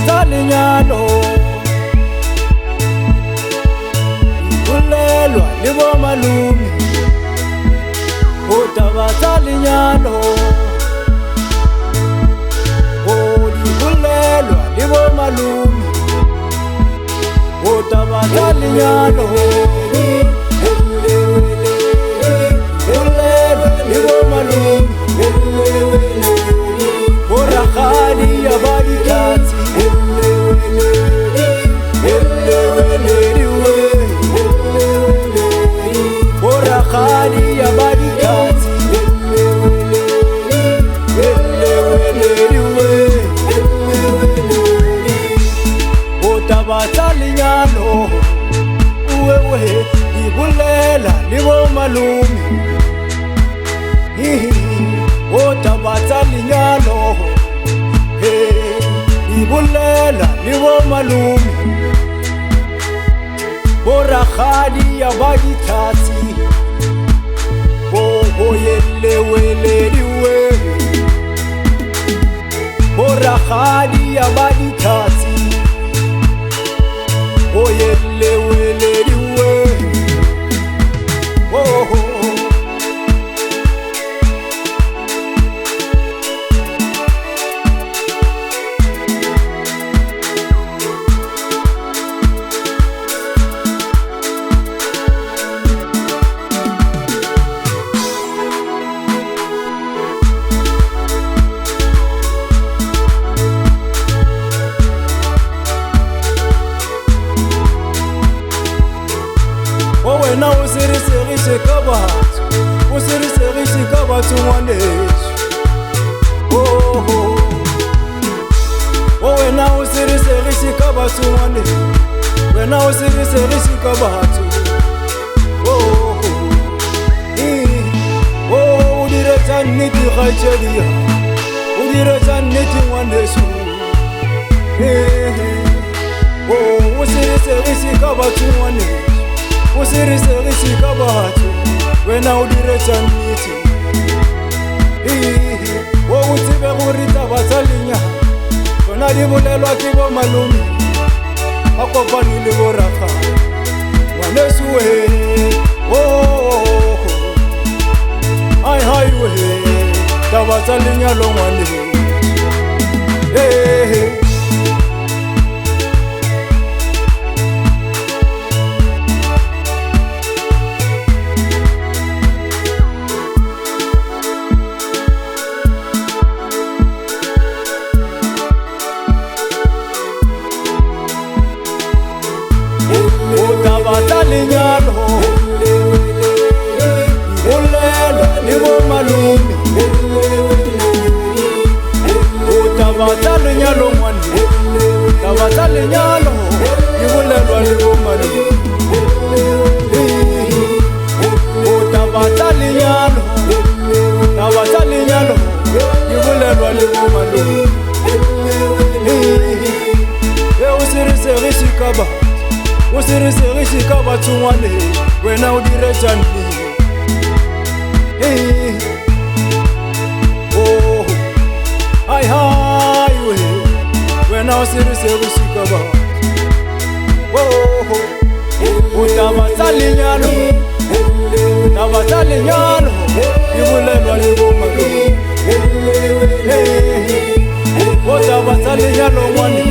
tsa lenyalo Bolelwa le bo malome O taba tsa lenyalo O di bolelwa le bo malome O taba tsa lenyalo Bolelwa le bo malome O rakgadi ya ba dikatsi O rakgadi ya ba dikatsi O taba tsa lenyalo Uwewe di bolela le bo malome O taba tsa lenyalo Di bolela le bo malome Bo rakgadi ya ba dikatsi Bo yelewelediwe Bo rakgadi ya ba dikatsi Bo yelewelediwe Wena o seriserise ka batho O seriserise ka batho ngwaneso Wena o seriserise ka batho ngwaneso Wena o seriserise ka batho O diretsa nnete kgaitsedi O diretsa nnete ngwaneso O seriserise ka batho ngwaneso O seriserise ka batho Wena o diretsa nnete O tsebe gore taba tsa lenyalo Tsona di bolelwa ke bo malome Ba kopane le bo rakgadi Ngwaneso we Hai we Taba tsa lenyalo ngwaneso Taba tsa lenyalo Bolela le bo malome O taba tsa lenyalo ngwane Taba tsa lenyalo Di bolelwa le bo malome O taba tsa lenyalo Taba tsa lenyalo Di bolelwa le bo malome O seriserise ka batho O seriserise ka batho ngwane Wena o diretsa nnete Hai we Wena o seriserise ka batho O taba tsa lenyalo Taba tsa lenyalo Di bolelwa le bo malome O taba tsa lenyalo ngwane